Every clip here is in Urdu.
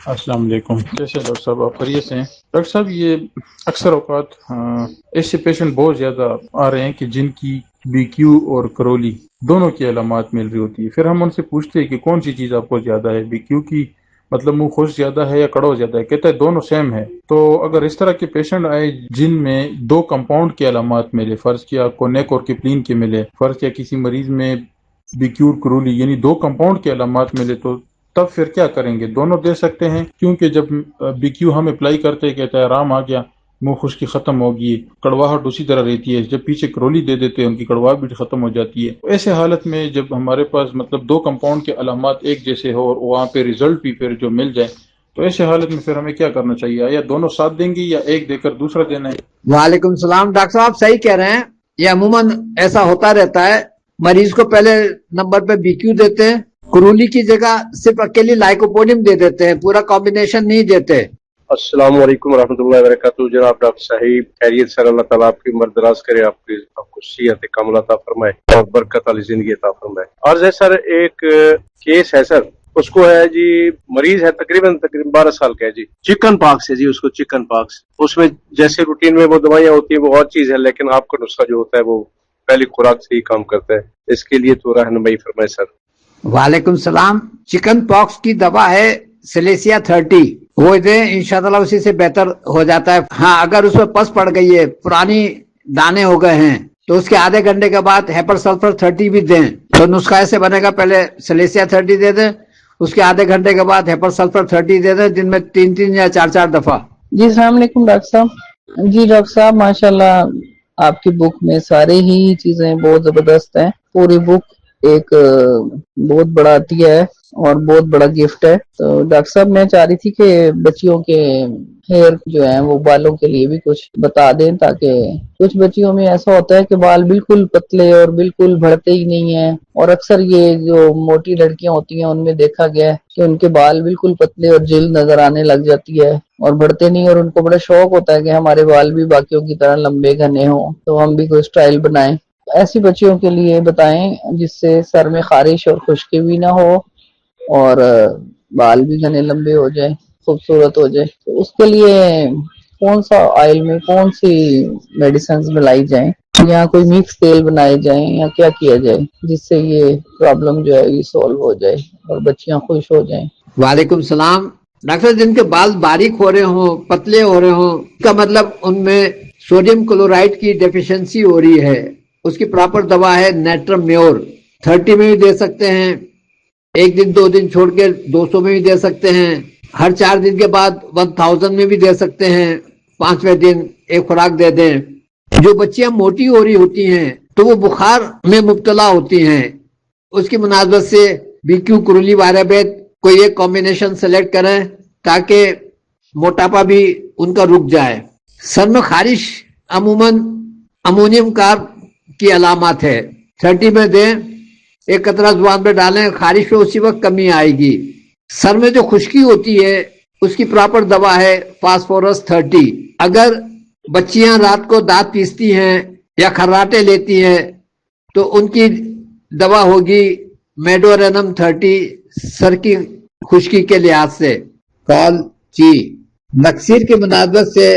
السلام علیکم. جیسے ڈاکٹر صاحب آپ خیریت سے ہیں؟ ڈاکٹر صاحب یہ اکثر اوقات ایسے پیشنٹ بہت زیادہ آ رہے ہیں کہ جن کی بی کیو اور کرولی دونوں کی علامات مل رہی ہوتی ہے. پھر ہم ان سے پوچھتے ہیں کہ کون سی چیز آپ کو زیادہ ہے، بی کیو کی مطلب منہ خشک زیادہ ہے یا کڑوا زیادہ ہے؟ کہتا ہے دونوں سیم ہے. تو اگر اس طرح کے پیشنٹ آئے جن میں دو کمپاؤنڈ کے علامات ملے، فرض کیا آپ کو نیک اور کپلین کے ملے، فرض کیا کسی مریض میں بی کیو اور کرولی یعنی دو کمپاؤنڈ کے علامات ملے، تو تب پھر کیا کریں گے؟ دونوں دے سکتے ہیں؟ کیونکہ جب بی کیو ہم اپلائی کرتے ہیں کہتا ہے آرام آ گیا، منہ خشکی ختم ہوگی، کڑواہٹ اسی طرح رہتی ہے. جب پیچھے کرولی دے دیتے ہیں ان کی کڑواہٹ بھی ختم ہو جاتی ہے. ایسے حالت میں جب ہمارے پاس مطلب دو کمپاؤنڈ کے علامات ایک جیسے ہو اور وہاں پہ ریزلٹ بھی پھر جو مل جائے، تو ایسے حالت میں پھر ہمیں کیا کرنا چاہیے؟ یا دونوں ساتھ دیں گے یا ایک دے کر دوسرا دینا ہے؟ وعلیکم السلام. ڈاکٹر صاحب صحیح کہہ رہے ہیں. یہ عموماً ایسا ہوتا رہتا ہے. مریض کو پہلے نمبر پہ بی کیو دیتے ہیں، کرولی کی جگہ صرف اکیلی لائکوپوڈیم دے دیتے ہیں، پورا کمبینیشن نہیں دیتے. السلام علیکم ورحمۃ اللہ وبرکاتہ. جناب ڈاکٹر صاحب خیریت سر؟ اللہ تعالیٰ آپ کی عمر دراز کرے، آپ کو صحت کاملہ عطا فرمائے اور برکت والی زندگی عطا فرمائے. عرض ہے سر، ایک کیس ہے سر، اس کو ہے جی، مریض ہے تقریباً 12 سال کا ہے جی، چکن پاکس ہے جی، اس کو چکن پاکس. اس میں جیسے روٹین میں وہ دوائیاں ہوتی ہیں وہ اور چیز ہے، لیکن آپ کا نسخہ جو ہوتا ہے وہ پہلی خوراک سے ہی کام کرتا ہے. اس کے لیے تو رہنمائی فرمائے سر. وعلیکم السلام. چکن پاکس کی دوا ہے سلیسیا 30، وہ دیں انشاءاللہ اسی سے بہتر ہو جاتا ہے. ہاں اگر اس میں پس پڑ گئی ہے، پرانی دانے ہو گئے ہیں، تو اس کے آدھے گھنٹے کے بعد ہیپر سلفر 30 بھی دیں. تو نسخہ ایسے بنے گا، پہلے سلیسیا 30 دے دیں، اس کے آدھے گھنٹے کے بعد ہیپر سلفر 30 دے دیں، دن میں 3 یا 4 دفعہ. جی السلام علیکم ڈاکٹر صاحب. جی ڈاکٹر صاحب ماشاءاللہ آپ کی بک میں سارے ہی چیزیں بہت زبردست ہیں. پوری بک ایک بہت بڑا عطیہ ہے اور بہت بڑا گفٹ ہے. تو ڈاکٹر صاحب میں چاہ رہی تھی کہ بچیوں کے ہیئر جو ہیں وہ بالوں کے لیے بھی کچھ بتا دیں، تاکہ کچھ بچیوں میں ایسا ہوتا ہے کہ بال بالکل پتلے اور بالکل بڑھتے ہی نہیں ہیں، اور اکثر یہ جو موٹی لڑکیاں ہوتی ہیں ان میں دیکھا گیا ہے کہ ان کے بال بالکل پتلے اور جلد نظر آنے لگ جاتی ہے اور بڑھتے نہیں، اور ان کو بڑا شوق ہوتا ہے کہ ہمارے بال بھی باقیوں کی طرح لمبے گھنے ہوں تو ہم بھی کوئی سٹائل بنائیں. ایسی بچیوں کے لیے بتائیں جس سے سر میں خارش اور خشکی بھی نہ ہو اور بال بھی گھنے لمبے ہو جائیں، خوبصورت ہو جائے. تو اس کے لیے کون سا آئل میں کون سی میڈیسنز ملائی جائیں، یا کوئی مکس تیل بنائے جائیں، یا کیا کیا جائے جس سے یہ پرابلم جو ہے یہ سولو ہو جائے اور بچیاں خوش ہو جائیں؟ وعلیکم السلام. ڈاکٹر جن کے بال باریک ہو رہے ہوں، پتلے ہو رہے ہوں، اس کا مطلب ان میں سوڈیم کلورائڈ کی ڈیفیشنسی ہو رہی ہے. اس کی پراپر دوا ہے نیٹرم میور. 30 میں بھی دے سکتے ہیں، ایک دن 2 دن چھوڑ کے 200 میں بھی دے سکتے ہیں، ہر 4 دن کے بعد 1000 میں بھی دے سکتے ہیں. 5ویں دن ایک خوراک دے دیں. جو بچیاں موٹی ہو رہی ہوتی ہیں تو وہ بخار میں مبتلا ہوتی ہیں، اس کی مناسبت سے بی کیو کرولی وائرابیت کوئی ایک کمبینیشن سلیکٹ کریں تاکہ موٹاپا بھی ان کا رک جائے. سر میں خارش عموماً امونیم کارب کی علامات ہے. 30 میں دیں، ایک قطرہ زبان پہ ڈالیں، خارش پہ اسی وقت کمی آئے گی. سر میں جو خشکی ہوتی ہے اس کی پراپر دوا ہے فاسفورس 30. اگر بچیاں رات کو دانت پیستی ہیں یا کھراٹے لیتی ہیں تو ان کی دوا ہوگی میڈورینم 30 سر کی خشکی کے لحاظ سے. کال چی نکسیر کی مناسبت سے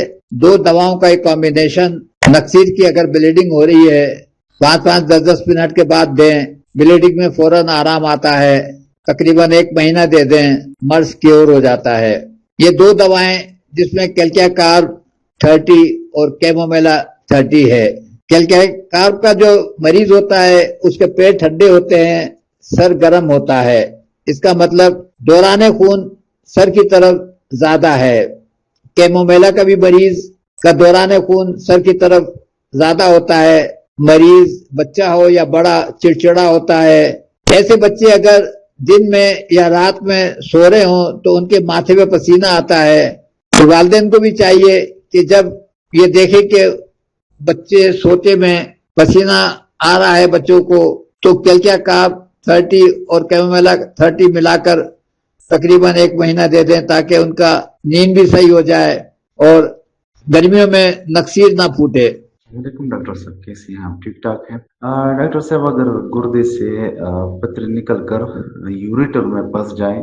2 دواؤں کا ایک کمبینیشن. نکسیر کی اگر بلیڈنگ ہو رہی ہے 5-5 10-10 منٹ کے بعد دیں، بلیڈنگ میں فوراً آرام آتا ہے. تقریباً 1 مہینہ دے دیں، مرض کیور ہو جاتا ہے. یہ 2 دوائیں جس میں کیلکیا کارب 30 اور کیمومیلا 30 ہے. کیلکیا کارب کا جو مریض ہوتا ہے اس کے پیٹ ٹھنڈے ہوتے ہیں، سر گرم ہوتا ہے، اس کا مطلب دوران خون سر کی طرف زیادہ ہے. کیمومیلا کا بھی مریض کا دوران خون سر کی طرف زیادہ ہوتا ہے. مریض بچہ ہو یا بڑا چڑچڑا ہوتا ہے. ایسے بچے اگر دن میں یا رات میں سو رہے ہوں تو ان کے ماتھے پہ پسینہ آتا ہے. والدین کو بھی چاہیے کہ جب یہ دیکھے کہ بچے سوتے میں پسینہ آ رہا ہے بچوں کو، تو کیلکیا کارب 30 اور کیمومیلا 30 ملا کر تقریباً 1 مہینہ دے دیں تاکہ ان کا نیند بھی صحیح ہو جائے اور گرمیوں میں نکسیر نہ پھوٹے. وعلیکم ڈاکٹر صاحب، کیسے ہیں آپ؟ ٹھیک ٹھاک ہیں؟ ڈاکٹر صاحب اگر گردے سے پتھر نکل کر یوریٹر میں پس جائیں